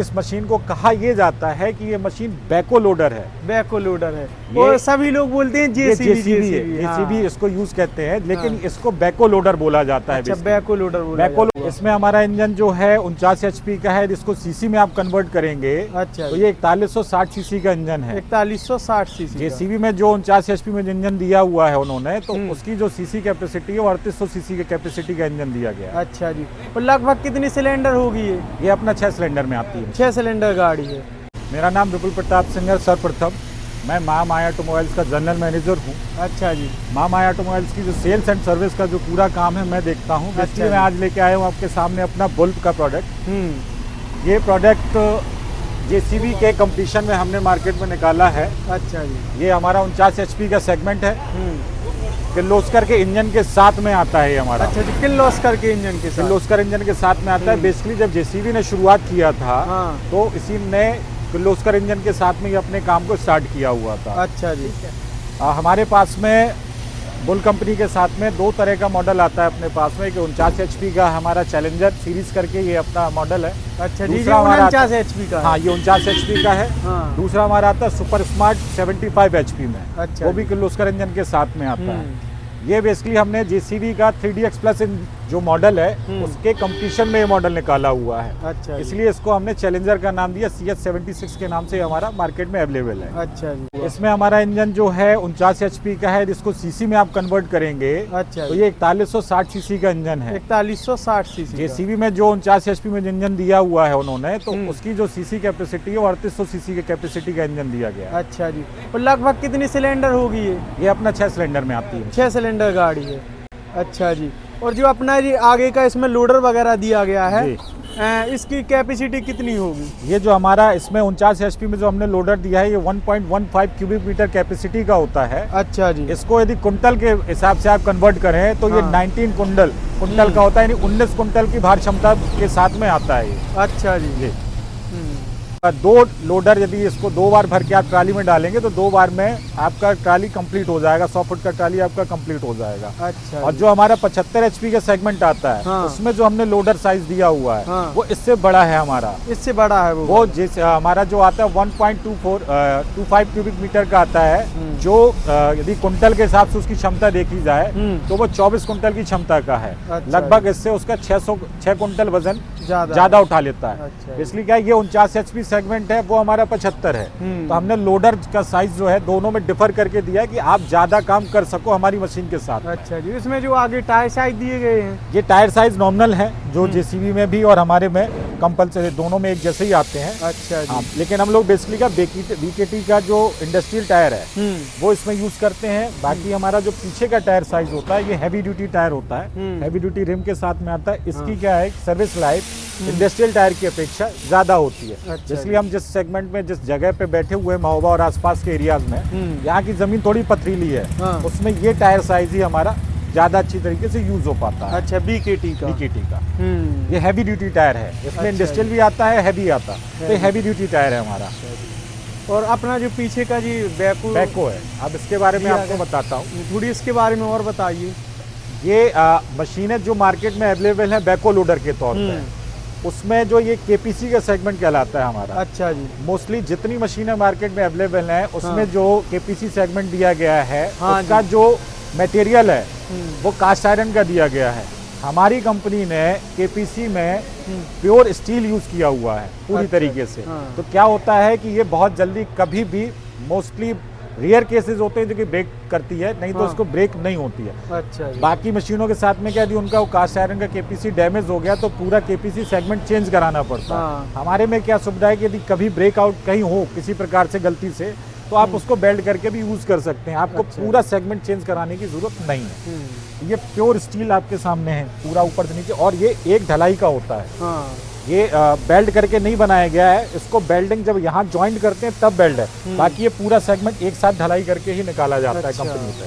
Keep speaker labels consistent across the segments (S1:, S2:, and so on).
S1: इस मशीन को कहा ये जाता है कि ये मशीन बैको लोडर है।
S2: बैको लोडर है और सभी लोग बोलते हैं जेसीबी है।
S1: जेसीबी इसको यूज कहते हैं, लेकिन इसको बैको लोडर बोला जाता है।
S2: अच्छा, बैको लोडर बोला जाता है।
S1: इसमें हमारा इंजन जो है 49 एचपी का है, जिसको सीसी में आप कन्वर्ट करेंगे।
S2: अच्छा,
S1: तो ये 4160 सीसी का इंजन है।
S2: 4160 सीसी।
S1: जेसीबी में जो 49 एचपी में इंजन दिया हुआ है उन्होंने, तो उसकी जो सीसी कैपेसिटी है वो 3800 सीसी की कैपेसिटी का इंजन दिया गया है।
S2: अच्छा जी। और लगभग कितनी सिलेंडर होगी
S1: ये अपना 6 सिलेंडर में आती है।
S2: 6 सिलेंडर गाड़ी है।
S1: मेरा नाम विपुल प्रताप सिंह है। सर्वप्रथम मैं माया ऑटोमोबाइल्स का जनरल मैनेजर हूँ।
S2: अच्छा जी।
S1: माया ऑटोमोबाइल्स की जो सेल्स एंड सर्विस का जो पूरा काम है मैं देखता हूँ।
S2: अच्छा,
S1: मैं आज लेके आया हूँ आपके सामने अपना बुल्ब का प्रोडक्ट। ये प्रोडक्ट जेसीबी के कंपटीशन में हमने मार्केट में निकाला है।
S2: अच्छा जी।
S1: ये हमारा 49 एचपी का सेगमेंट है। किर्लोस्कर के इंजन के साथ में आता है ये हमारा।
S2: अच्छा जी, किर्लोस्कर के इंजन के साथ।
S1: किर्लोस्कर इंजन के साथ में आता है। बेसिकली जब जेसीबी ने शुरुआत किया था तो इसी ने किर्लोस्कर इंजन के साथ में ये अपने काम को स्टार्ट किया हुआ था।
S2: अच्छा जी।
S1: हमारे पास में बुल कंपनी के साथ में 2 तरह का मॉडल आता है अपने पास में। कि 49 एचपी का हमारा चैलेंजर सीरीज करके ये अपना मॉडल है।
S2: अच्छा, दूसरा हमारा 49 एचपी का।
S1: हाँ, ये 49 एचपी का है। दूसरा हमारा आता है सुपर स्मार्ट 75 एचपी में।
S2: अच्छा,
S1: वो भी किर्लोस्कर इंजन के साथ में आता है। ये बेसिकली हमने जेसीबी का 3DX प्लस जो मॉडल है उसके कंपटीशन में ये मॉडल निकाला हुआ है।
S2: अच्छा,
S1: इसलिए इसको हमने चैलेंजर का नाम दिया। CS76 के नाम से हमारा मार्केट में अवेलेबल है।
S2: अच्छा जी।
S1: इसमें हमारा इंजन जो है 49 एचपी का है, जिसको सीसी में आप कन्वर्ट करेंगे।
S2: अच्छा,
S1: तो ये 4160 सीसी का इंजन है।
S2: 4160 सीसी।
S1: जेसीबी में जो 49 एचपी में इंजन दिया हुआ है उन्होंने, तो उसकी जो सीसी कैपेसिटी है वो 3800 सीसी की कैपेसिटी का इंजन दिया गया है।
S2: अच्छा जी। और लगभग कितनी सिलेंडर होगी
S1: ये अपना 6 सिलेंडर में आती है।
S2: 6 सिलेंडर गाड़ी है। अच्छा जी। और जो अपना ये आगे का इसमें लोडर वगैरह दिया गया है, इसकी कैपेसिटी कितनी होगी?
S1: ये जो हमारा इसमें 49 एचपी में जो हमने लोडर दिया है ये 1.15 क्यूबिक मीटर कैपेसिटी का होता है।
S2: अच्छा जी।
S1: इसको यदि कुंटल के हिसाब से आप कन्वर्ट करें तो ये 19 कुंटल का होता है, यानी 19 कुंटल की भार क्षमता के साथ में आता है ये।
S2: अच्छा जी।
S1: 2 लोडर यदि इसको 2 बार भर के आप ट्राली में डालेंगे तो 2 बार में आपका ट्राली कंप्लीट हो जाएगा। 100 फुट का ट्राली आपका कंप्लीट हो जाएगा।
S2: अच्छा।
S1: और जो हमारा 75 एचपी का सेगमेंट आता है उसमें जो हमने लोडर साइज दिया हुआ है वो इससे बड़ा है हमारा।
S2: इससे बड़ा है वो
S1: जैसे हमारा जो आता है 1.25 क्यूबिक मीटर का आता है, जो यदि कुंटल के हिसाब से उसकी क्षमता देखी जाए तो वो 24 कुंटल की क्षमता का है। लगभग इससे उसका 6 कुंटल वजन ज्यादा उठा लेता है। इसलिए क्या ये 49 एचपी सेगमेंट है, वो हमारा 75 है। तो हमने लोडर का साइज जो है दोनों में डिफर करके दिया है कि आप ज्यादा काम कर सको हमारी मशीन के साथ।
S2: अच्छा जी। इसमें जो आगे टायर साइज दिए गए हैं,
S1: ये टायर साइज नॉमिनल है, जो जेसीबी में भी और हमारे में कंपलसरी दोनों में एक जैसे ही आते हैं।
S2: अच्छा जी।
S1: लेकिन हम लोग बेसिकली का बीकेटी का जो इंडस्ट्रियल टायर है वो इसमें यूज करते हैं। बाकी हमारा जो पीछे का टायर साइज होता है ये हैवी ड्यूटी टायर होता है। हैवी ड्यूटी रिम के साथ में आता है। इसकी क्या है, सर्विस लाइफ इंडस्ट्रियल टायर की अपेक्षा ज्यादा होती है।
S2: अच्छा,
S1: इसलिए हम जिस सेगमेंट में जिस जगह पे बैठे हुए हैं महोबा और आसपास के एरियाज में, यहाँ की जमीन थोड़ी पथरीली है, उसमें ये टायर साइज ही हमारा ज्यादा अच्छी तरीके से यूज हो पाता है।
S2: अच्छा, बीकेटी का।
S1: ये हैवी ड्यूटी टायर है। इसमें इंडस्ट्रियल भी आता है, हैवी आता है। तो हैवी ड्यूटी टायर है हमारा।
S2: और अपना जो पीछे का जी बैको
S1: है, अब इसके बारे में आपको बताता हूँ।
S2: थोड़ी इसके बारे में और बताइए।
S1: ये मशीनें जो मार्केट में अवेलेबल है बैको लोडर के तौर पर, उसमें जो ये केपीसी का सेगमेंट कहलाता है हमारा।
S2: अच्छा जी।
S1: मोस्टली जितनी मशीनें मार्केट में अवेलेबल हैं उसमें जो केपीसी सेगमेंट दिया गया है उसका जो मटेरियल है वो कास्ट आयरन का दिया गया है। हमारी कंपनी ने केपीसी में प्योर स्टील यूज किया हुआ है पूरी तरीके से। तो क्या होता है कि ये बहुत जल्दी कभी भी, मोस्टली रेयर केसेस होते हैं जो कि ब्रेक करती है, नहीं तो इसको ब्रेक नहीं होती है।
S2: अच्छा।
S1: बाकी मशीनों के साथ में क्या यदि उनका कास्ट आयरन का केपीसी डैमेज हो गया तो पूरा केपीसी सेगमेंट चेंज कराना पड़ता है। हमारे में क्या सुविधा है कि यदि कभी ब्रेकआउट कहीं हो किसी प्रकार से गलती से, तो आप उसको बेल्ट करके भी यूज कर सकते हैं। आपको पूरा सेगमेंट चेंज कराने की जरूरत नहीं है। ये प्योर स्टील आपके सामने है पूरा ऊपर से नीचे, और ये एक ढलाई का होता है। ये बेल्ट करके नहीं बनाया गया है। इसको बेल्डिंग जब यहाँ ज्वाइंट करते हैं तब बेल्ट है, बाकी ये पूरा सेगमेंट एक साथ ढलाई करके ही निकाला जाता है कंपनी से।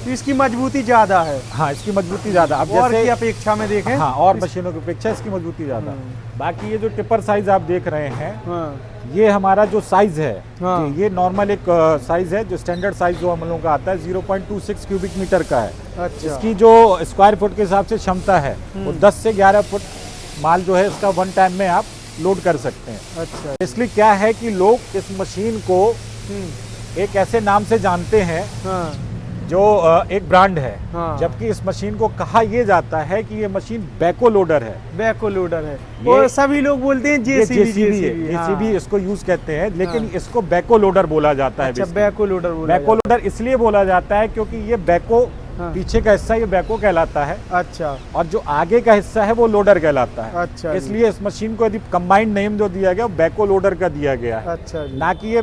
S2: तो इसकी मजबूती ज्यादा है।
S1: हाँ, इसकी मजबूती ज्यादा। अब
S2: और की अपेक्षा में देखें,
S1: हाँ, और मशीनों की अपेक्षा इसकी मजबूती ज्यादा। बाकी ये जो टिपर साइज आप देख रहे हैं, ये हमारा जो साइज है, ये नॉर्मल एक साइज है, जो स्टैंडर्ड साइज जो हम लोगों का आता है 0.26 क्यूबिक मीटर का है।
S2: अच्छा।
S1: इसकी जो स्क्वायर फुट के हिसाब से क्षमता है वो 10 से 11 फुट माल जो है इसका वन टाइम में आप लोड कर सकते हैं।
S2: अच्छा।
S1: इसलिए क्या है कि लोग इस मशीन को एक ऐसे नाम से जानते हैं जो एक ब्रांड है, जबकि इस मशीन को कहा यह जाता है कि ये मशीन बैको लोडर है।
S2: बैको लोडर है, और सभी लोग बोलते हैं
S1: जेसीबी इसको यूज कहते हैं, लेकिन इसको बैको लोडर बोला जाता है।
S2: अच्छा, बैको लोडर
S1: इसलिए बोला जाता है क्योंकि ये बैको पीछे का हिस्सा ये बैको कहलाता है।
S2: अच्छा।
S1: और जो आगे का हिस्सा है वो लोडर कहलाता है।
S2: अच्छा।
S1: इसलिए इस मशीन को यदि कंबाइंड नेम जो दिया गया वो बैको लोडर का दिया गया है।
S2: अच्छा।
S1: ना कि ये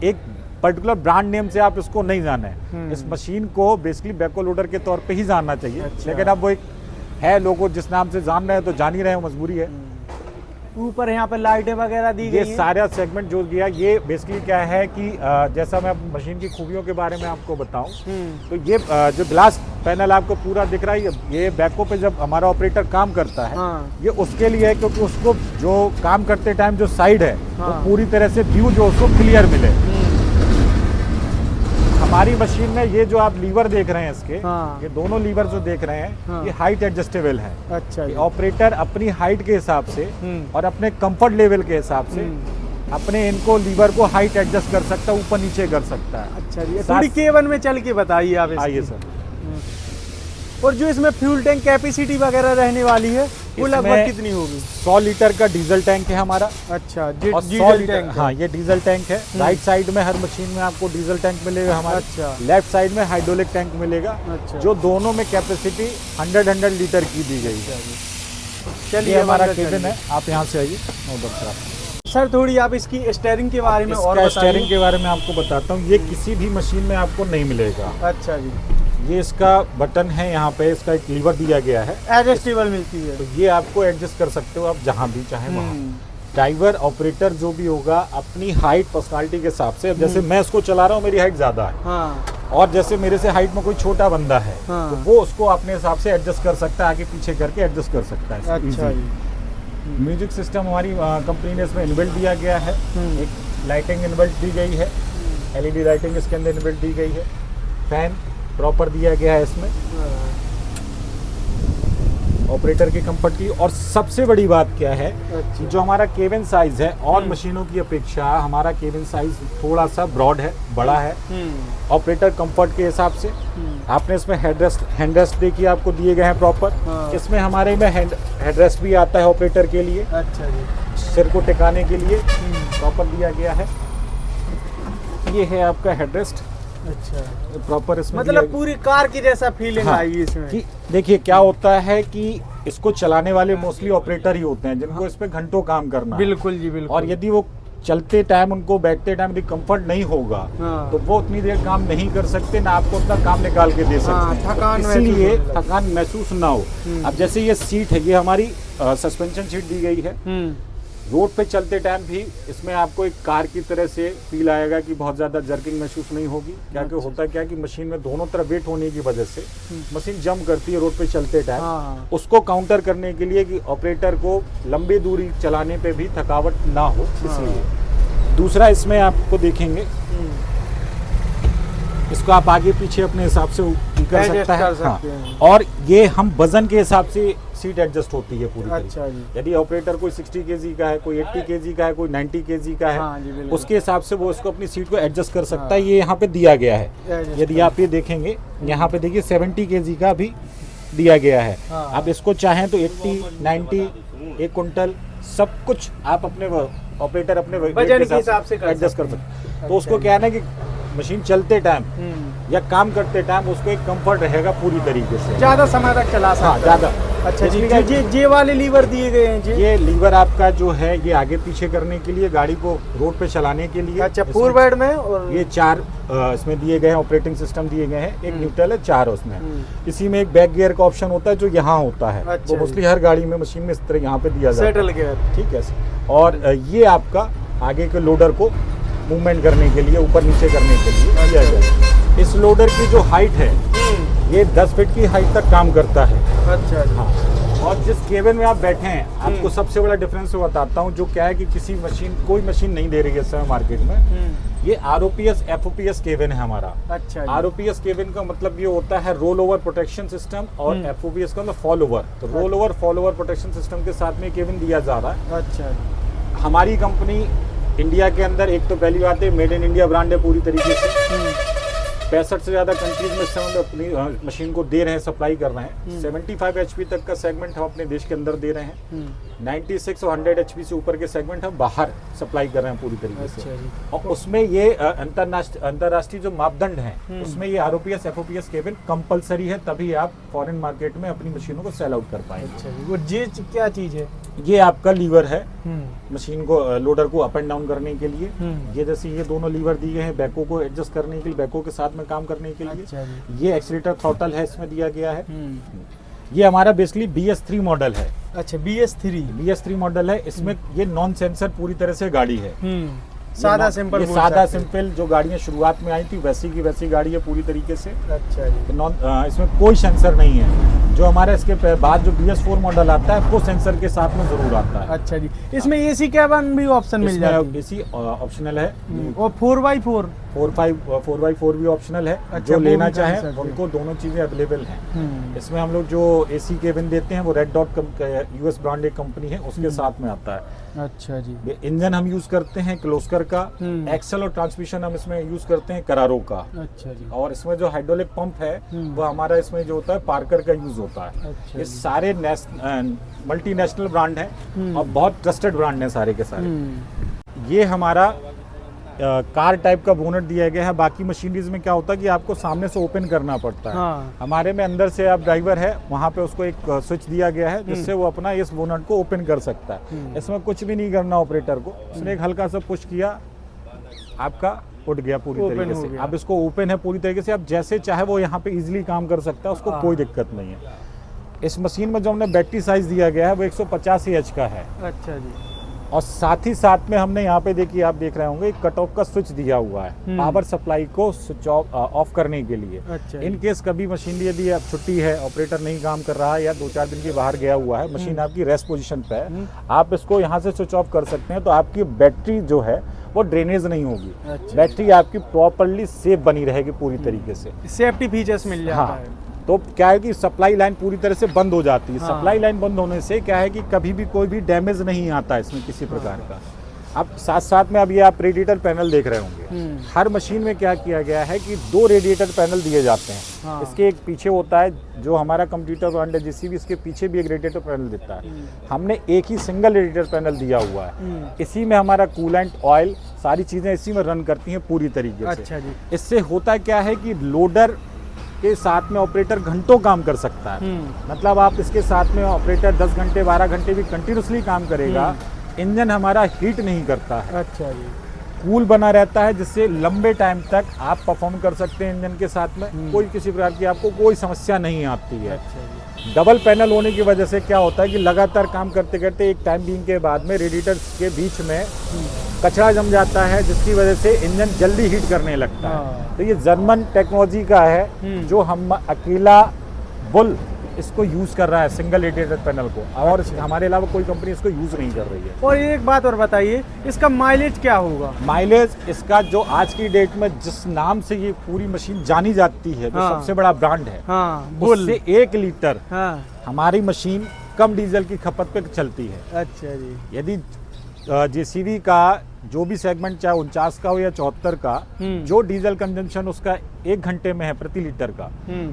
S1: एक पर्टिकुलर ब्रांड नेम से आप इसको नहीं जाने। इस मशीन को बेसिकली बैको लोडर के तौर पे ही जानना चाहिए।
S2: अच्छा।
S1: लेकिन अब वो एक है, लोगों जिस नाम से जान रहे हैं तो जान ही रहे हैं, मजबूरी है।
S2: ऊपर यहाँ पे लाइटें वगैरह दी गई हैं।
S1: ये सारा सेगमेंट जो गया, ये बेसिकली क्या है कि जैसा मैं मशीन की खूबियों के बारे में आपको बताऊं, तो ये जो ग्लास पैनल आपको पूरा दिख रहा है, ये बैको पे जब हमारा ऑपरेटर काम करता है, ये उसके लिए है क्योंकि उसको जो काम करते टाइम जो साइड है वो पूरी तरह से व्यू जो उसको क्लियर मिले। हमारी मशीन में ये जो आप लीवर देख रहे हैं इसके, ये दोनों लीवर जो देख रहे हैं, ये हाइट एडजस्टेबल है। अच्छा। ऑपरेटर अपनी हाइट के हिसाब से और अपने कंफर्ट लेवल के हिसाब से अपने इनको लीवर को हाइट एडजस्ट कर सकता है, ऊपर नीचे कर सकता है।
S2: अच्छा जी, थोड़ी केवन में चल के बताइए आप।
S1: आइए सर।
S2: और जो इसमें फ्यूल टैंक कैपेसिटी वगैरह रहने वाली है वो लगभग कितनी होगी?
S1: 100 लीटर का डीजल टैंक है हमारा।
S2: अच्छा,
S1: डीजल टैंक। हाँ, ये डीजल टैंक है। राइट साइड में हर मशीन में आपको डीजल टैंक मिलेगा हमारा।
S2: अच्छा।
S1: लेफ्ट साइड में हाइड्रोलिक टैंक मिलेगा।
S2: अच्छा।
S1: जो दोनों में कैपेसिटी 100 लीटर की दी गई है।
S2: चलिए,
S1: हमारा केबिन है, आप यहाँ से आइए।
S2: सर थोड़ी आप इसकी स्टीयरिंग के बारे में और बताइए।
S1: स्टीयरिंग के बारे में आपको बताता हूँ, ये किसी भी मशीन में आपको नहीं मिलेगा।
S2: अच्छा जी।
S1: ये इसका बटन है, यहाँ पे इसका एक लीवर दिया गया है,
S2: एडजस्टेबल मिलती है,
S1: तो ये आपको एडजस्ट कर सकते हो आप जहाँ भी चाहे वहाँ। ड्राइवर ऑपरेटर जो भी होगा अपनी हाइट पर्सनालिटी के हिसाब से, जैसे मैं इसको चला रहा हूँ मेरी हाइट ज्यादा है, और जैसे मेरे से हाइट में कोई छोटा बंदा है, तो वो उसको अपने हिसाब से एडजस्ट कर सकता है, आगे पीछे करके एडजस्ट कर सकता है।
S2: अच्छा।
S1: म्यूजिक सिस्टम हमारी कंपनी ने इसमें इनबिल्ट दिया गया है। एक लाइटिंग इनबिल्ट दी गई है, LED लाइटिंग इसके अंदर इनबिल्ट दी गई है। फैन प्रॉपर दिया गया है इसमें ऑपरेटर की कंफर्ट की। और सबसे बड़ी बात क्या है कि जो हमारा केबिन साइज है और मशीनों की अपेक्षा हमारा केबिन साइज थोड़ा सा ब्रॉड है, बड़ा है। ऑपरेटर कंफर्ट के हिसाब से आपने इसमें हैंडरेस्ट देखिए आपको दिए गए हैं प्रॉपर। इसमें हमारे में हेडरेस्ट भी आता है ऑपरेटर के लिए।
S2: अच्छा जी।
S1: सिर को टिकाने के लिए प्रॉपर दिया गया है। ये है आपका हेडरेस्ट।
S2: अच्छा,
S1: प्रॉपर इसमें
S2: मतलब पूरी कार की जैसा फीलिंग आएगी इसमें।
S1: कि देखिए क्या होता है कि इसको चलाने वाले मोस्टली ऑपरेटर ही होते हैं जिनको इस पे घंटों काम करना है।
S2: बिल्कुल जी, बिल्कुल।
S1: और यदि वो चलते टाइम उनको बैठते टाइम यदि कंफर्ट नहीं होगा तो वो उतनी देर काम नहीं कर सकते, ना आपको उतना काम निकाल के दे सकते।
S2: थकान,
S1: इसलिए थकान महसूस ना हो। अब जैसे ये सीट है, ये हमारी सस्पेंशन सीट दी गई है। रोड पे चलते टाइम भी इसमें आपको एक कार की तरह से फील आएगा कि बहुत ज़्यादा जर्किंग महसूस नहीं होगी। क्या कि होता क्या है कि मशीन में दोनों तरफ वेट होने की वजह से मशीन जंप करती है रोड पे चलते टाइम। उसको काउंटर करने के लिए कि ऑपरेटर को लंबी दूरी चलाने पे भी थकावट ना हो, इसलिए। दूसरा इसमें आपको देखेंगे, इसको आप आगे पीछे अपने हिसाब से कर सकता है। हाँ। और ये हम वजन के हिसाब से सीट एडजस्ट होती है पूरी।
S2: अच्छा जी।
S1: यदि ऑपरेटर कोई 60 kg का है, कोई 80 kg का है, कोई 90 kg का है,
S2: हाँ जी,
S1: उसके हिसाब से वो उसको अपनी सीट को एडजस्ट कर सकता है। ये यहाँ पे दिया गया है। यदि आप ये देखेंगे, यहाँ पे देखिए 70 kg का भी दिया गया है। आप इसको चाहें तो 80, 90, 1 कुंटल सब कुछ आप अपने ऑपरेटर अपने
S2: वजन के हिसाब से
S1: एडजस्ट कर सकते हैं। तो उसको क्या है ना कि मशीन चलते टाइम या काम करते टाइम उसको एक कंफर्ट रहेगा पूरी तरीके से,
S2: ज्यादा समय तक चला सकता है।
S1: ज्यादा।
S2: अच्छा जी। ये वाले लीवर दिए गए हैं जी।
S1: ये लीवर आपका जो है ये आगे पीछे करने के लिए, गाड़ी को रोड पे चलाने के लिए।
S2: अच्छा, फॉरवर्ड में। और
S1: ये 4 इसमें दिए गए हैं, ऑपरेटिंग सिस्टम दिए गए हैं। एक न्यूट्रल है, 4 उसमें। इसी में एक बैक गियर का ऑप्शन होता है जो यहाँ होता है।
S2: अच्छा,
S1: वो मोस्टली हर गाड़ी में मशीन में इस तरह यहाँ पे दिया जाता है,
S2: सेटल गियर। ठीक
S1: है। और ये आपका आगे के लोडर को मूवमेंट करने के लिए, ऊपर नीचे करने के लिए दिया गया है। इस लोडर की जो हाइट है ये 10 फीट की हाइट तक काम करता है।
S2: अच्छा।
S1: हाँ। और जिस केबिन में आप बैठे हैं, आपको सबसे बड़ा डिफरेंस बताता हूँ, जो क्या है कि कोई मशीन नहीं दे रही है इस समय मार्केट में। ये ROPS FOPS केबिन है हमारा।
S2: अच्छा जी।
S1: ROPS केबिन का मतलब ये होता है रोल ओवर प्रोटेक्शन सिस्टम, और FOPS का मतलब फॉल ओवर। तो roll over fall over protection system के साथ में केबिन दिया जा रहा है।
S2: अच्छा जी।
S1: हमारी कंपनी इंडिया के अंदर एक तो पहली बात है मेड इन इंडिया ब्रांड है पूरी तरीके से। 65 से ज़्यादा कंट्रीज में इस समय अपनी मशीन को दे रहे हैं, सप्लाई कर रहे हैं। 75 HP तक का सेगमेंट हम अपने देश के अंदर दे रहे हैं। 96 और 100 HP से ऊपर के सेगमेंट हम बाहर सप्लाई कर रहे हैं पूरी तरीके से। और उसमें ये अंतर्राष्ट्रीय जो मापदंड हैं उसमें ये ROPS FOPS केबिन कंपलसरी है, तभी आप फॉरेन मार्केट में अपनी मशीनों को सेल आउट कर पाएंगे।
S2: अच्छा जी। वो ये क्या चीज़ है?
S1: ये आपका लीवर है मशीन को लोडर को अप एंड डाउन करने के लिए। ये जैसे ये दोनों लीवर दिए हैं बैको को एडजस्ट करने के लिए, बैको के साथ में काम करने के लिए।
S2: अच्छा जी।
S1: ये एक्सीलेटर थ्रॉटल है इसमें दिया गया है। ये हमारा बेसिकली BS3 मॉडल है।
S2: अच्छा, BS3
S1: मॉडल है। इसमें ये नॉन सेंसर पूरी तरह से गाड़ी है।
S2: सादा सिंपल,
S1: ये सादा सिंपल जो गाड़ियां शुरुआत में आई थी वैसी की वैसी गाड़ी है पूरी तरीके से।
S2: अच्छा जी।
S1: इसमें कोई सेंसर नहीं है। जो हमारे इसके बाद जो BS4 मॉडल आता है वो सेंसर के साथ में जरूर आता है।
S2: अच्छा जी। इसमें AC कैबिन भी ऑप्शन मिल जाता है?
S1: AC ऑप्शनल है।
S2: और 4x4
S1: 4x4 भी ऑप्शनल है।
S2: अच्छा,
S1: जो लेना
S2: भी कर
S1: चाहे
S2: सकते हैं।
S1: उनको दोनों चीजें अवेलेबल हैं। इसमें हम लोग जो AC केबिन देते हैं वो रेड डॉट US ब्रांड एक कंपनी है उसके साथ में आता है।
S2: अच्छा जी।
S1: इंजन हम यूज करते हैं क्लोस्कर का। एक्सेल और ट्रांसमिशन हम इसमें यूज करते हैं करारो का।
S2: अच्छा जी।
S1: और इसमें जो हाइड्रोलिक पंप है वो हमारा इसमें जो होता है पार्कर का यूज होता है।
S2: अच्छा
S1: ये सारे मल्टीनेशनल ब्रांड हैं और बहुत ट्रस्टेड ब्रांड हैं सारे के सारे। ये हमारा कार टाइप का बोनट दिया गया है। बाकी मशीनरीज में क्या होता है कि आपको सामने से ओपन करना पड़ता है।
S2: हाँ।
S1: हमारे में अंदर से आप ड्राइवर है वहाँ पे उसको एक स्विच दिया गया है जिससे वो अपना इस बोनट को ओपन कर सकता है। इसमें कुछ भी नहीं करना ऑपरेटर को, उसने एक हल्का सा पुश किया, आपका उठ गया पूरी तरीके से। अब इसको ओपन है पूरी तरीके से, आप जैसे चाहे वो यहाँ पे इजीली काम कर सकता है, उसको कोई दिक्कत नहीं है। इस मशीन में जो हमने बैटरी साइज दिया गया है वो 185 AH का है।
S2: अच्छा जी।
S1: और साथ ही साथ में हमने यहाँ पे देखिए आप देख रहे होंगे कट ऑफ का स्विच दिया हुआ है पावर सप्लाई को स्विच ऑफ करने के लिए।
S2: अच्छा।
S1: इन केस कभी मशीन यदि आप छुट्टी है, ऑपरेटर नहीं काम कर रहा है या 2-4 दिन के बाहर गया हुआ है, मशीन आपकी रेस्ट पोजीशन पे है, आप इसको यहाँ से स्विच ऑफ कर सकते हैं। तो आपकी बैटरी जो है वो ड्रेनेज नहीं होगी।
S2: अच्छा।
S1: बैटरी आपकी प्रॉपरली सेफ बनी रहेगी पूरी तरीके से।
S2: सेफ्टी फीचर्स मिल जाता
S1: हाँ।
S2: है।
S1: तो क्या है कि सप्लाई लाइन पूरी तरह से बंद हो जाती है। सप्लाई लाइन बंद होने से क्या है कि कभी भी कोई भी डैमेज नहीं आता इसमें किसी प्रकार का। अब साथ साथ में अब ये आप रेडिएटर पैनल देख रहे होंगे। हर मशीन में क्या किया गया है कि 2 रेडिएटर पैनल दिए जाते हैं। इसके एक पीछे होता है जो हमारा कंप्यूटर ब्रांड है JCB, इसके पीछे भी एक रेडिएटर पैनल देता है। हमने एक ही सिंगल रेडिएटर पैनल दिया हुआ है। इसी में हमारा कूलेंट, ऑयल, सारी चीज़ें इसी में रन करती हैं पूरी तरीके से।
S2: अच्छा जी।
S1: इससे होता क्या है कि लोडर के साथ में ऑपरेटर घंटों काम कर सकता है। मतलब आप इसके साथ में ऑपरेटर 10 घंटे 12 घंटे भी कंटिन्यूसली काम करेगा। इंजन हमारा हीट नहीं करता है।
S2: अच्छा जी।
S1: कूल बना रहता है जिससे लंबे टाइम तक आप परफॉर्म कर सकते हैं इंजन के साथ में। कोई किसी प्रकार की आपको कोई समस्या नहीं आती है।
S2: अच्छा जी।
S1: डबल पैनल होने की वजह से क्या होता है कि लगातार काम करते करते एक टाइम बीइंग के बाद में रेडिएटर्स के बीच में कचरा जम जाता है जिसकी वजह से इंजन जल्दी हीट करने लगता है। तो ये जर्मन टेक्नोलॉजी का है जो हम अकेला बुल इसको यूज कर रहा है, सिंगल रेडिएटर पैनल को, और हमारे अलावा कोई कंपनी इसको यूज नहीं कर रही है।
S2: और एक बात और बताइए, इसका माइलेज क्या होगा?
S1: माइलेज इसका जो आज की डेट में जिस नाम से ये पूरी मशीन जानी जाती है, जो सबसे बड़ा ब्रांड है, उससे 1 लीटर हमारी मशीन कम डीजल की खपत पे चलती है।
S2: अच्छा जी।
S1: यदि JCB का जो भी सेगमेंट चाहे 49 का हो या 74 का, जो डीजल कंजम्पशन उसका 1 घंटे में है प्रति लीटर का,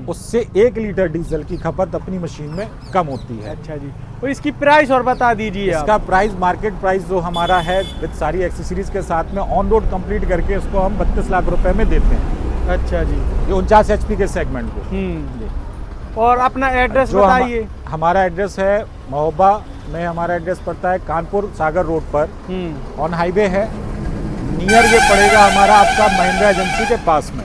S1: उससे 1 लीटर डीजल की खपत अपनी मशीन में कम होती है।
S2: अच्छा जी। और इसकी प्राइस और बता दीजिए।
S1: इसका प्राइस मार्केट प्राइस जो हमारा है विद सारी एक्सेसरीज के साथ में ऑन रोड कंप्लीट करके इसको हम 32 लाख रुपए में देते हैं।
S2: अच्छा जी।
S1: ये 49 HP के सेगमेंट को।
S2: और अपना एड्रेस बताइए।
S1: हमारा एड्रेस है महोबा में, हमारा एड्रेस पड़ता है कानपुर सागर रोड पर, ऑन हाईवे है। नियर ये पड़ेगा हमारा आपका महिंद्रा एजेंसी के पास में।